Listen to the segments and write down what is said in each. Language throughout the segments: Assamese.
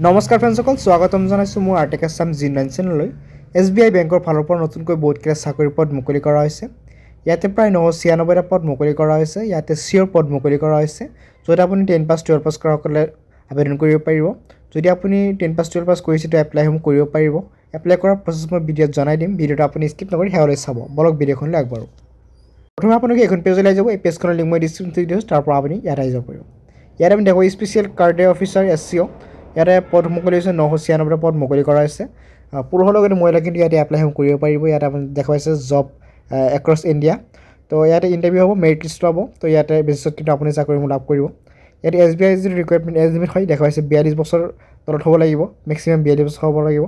নমস্কাৰ ফ্ৰেণ্ডসকল, স্বাগতম জনাইছোঁ মোৰ আৰ্টেক আছাম G9 চেনেললৈ। SBI বেংকৰ ফালৰ পৰা নতুনকৈ বহুতকেইটা চাকৰিৰ পদ মুকলি কৰা হৈছে। ইয়াতে প্ৰায় 996টা পদ মুকলি কৰা হৈছে। ইয়াতে চিঅ'ৰ পদ মুকলি কৰা হৈছে, য'ত আপুনি 10 পাছ 12 পাছ কৰাসকলে আবেদন কৰিব পাৰিব। যদি আপুনি 10 পাছ 12 পাছ কৰিছে তো এপ্লাইসমূহ কৰিব পাৰিব। এপ্লাই কৰাৰ প্ৰচেছ মই ভিডিঅ'ত জনাই দিম। ভিডিঅ'টো আপুনি স্কিপ নকৰি শেষলৈ চাব। বলক ভিডিঅ'খনলৈ আগবাঢ়ো। প্ৰথমে আপোনালোকে এইখন পেজলৈ যাব। এই পেজখনৰ লিংক মই ডিছক্ৰিপশ্যন দি দিছোঁ, তাৰ পৰা আপুনি ইয়াত আহি যাব পাৰিব। ইয়াত আমি দেখোঁ স্পেচিয়েল কাৰ্ডে অফিচাৰ SCO। ইয়াতে পদ মুকলি হৈছে 996টা পদ মুকলি কৰা হৈছে। পুৰুষৰ লগতে মহিলা কিন্তু ইয়াতে এপ্লাইসমূহ কৰিব পাৰিব। ইয়াতে আপুনি দেখুৱাইছে জব এক্ৰছ ইণ্ডিয়া। তো ইয়াতে ইণ্টাৰভিউ হ'ব, মেৰিট লিষ্ট হ'ব। তো ইয়াতে বেচিছত কিন্তু আপুনি চাকৰিসমূহ লাভ কৰিব। ইয়াতে SBI যিটো ৰিকুৱাৰমেণ্ট এজ লিমিট হয় দেখুৱাইছে 42 বছৰ তলত হ'ব লাগিব, মেক্সিমাম 42 বছৰ হ'ব লাগিব।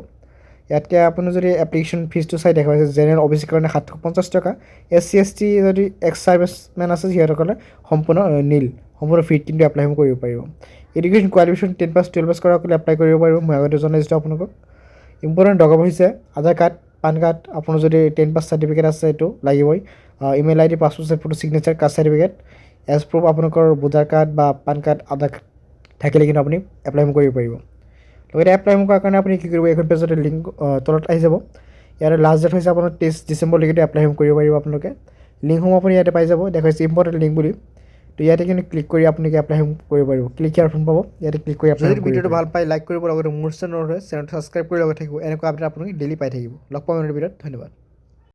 ইয়াতকৈ আপুনি যদি এপ্লিকেশ্যন ফিজটো চাই দেখুৱাইছে জেনেৰেল OBC কাৰণে 750 টকা, SC ST যদি এক্স ছাৰ্ভিচমেন আছে সিহঁতসকলে সম্পূৰ্ণ ফ্ৰীত কিন্তু এপ্লাইসমূহ কৰিব পাৰিব। এডুকেশ্যন কোৱালিফিকেশ্যন 10 পাছ 12 পাছ কৰাসকলে এপ্লাই কৰিব পাৰিব। মই আগতে জনাইছিলোঁ আপোনালোকক। ইম্পৰ্টেণ্ট ডকুমেণ্ট হৈছে আধাৰ কাৰ্ড, পান কাৰ্ড, আপোনাৰ যদি 10 পাছ চাৰ্টিফিকেট আছে এইটো লাগিবই। Email ID, passport size photo, signature, caste certificate, age proof আপোনালোকৰ ভোটাৰ কাৰ্ড বা পান কাৰ্ড, আধাৰ কাৰ্ড থাকিলে কিন্তু আপুনি এপ্লাইসমূহ কৰিব পাৰিব। লগতে এপ্লাইসমূহ কৰাৰ কাৰণে আপুনি কি কৰিব, এইখন পেজতে লিংক তলত আহি যাব। ইয়াৰ লাষ্ট ডেট হৈছে আপোনাৰ 23 ডিচেম্বৰলৈকে এপ্লাইসমূহ কৰিব পাৰিব আপোনালোকে। লিংকসমূহ আপুনি ইয়াতে পাই যাব, দেখুৱাইছে ইম্পৰ্টেণ্ট লিংক বুলি। তো ইয়াতে কিন্তু ক্লিক কৰি আপুনি এপ্লাইসমূহ কৰিব পাৰিব। ক্লিক ইয়াৰ অপশ্যন পাব, ইয়াতে ক্লিক কৰি এপ্লাই। যদি ভিডিঅ'টো ভাল পায় লাইক কৰিব, লগতে মোৰ চেনেলটো ছাবস্ক্ৰাইব কৰি লগত থাকিব। এনেকুৱা আপডেট আপুনি ডেইলি পাই থাকিব। লগ পাম ভিডিঅ'ত। ধন্যবাদ।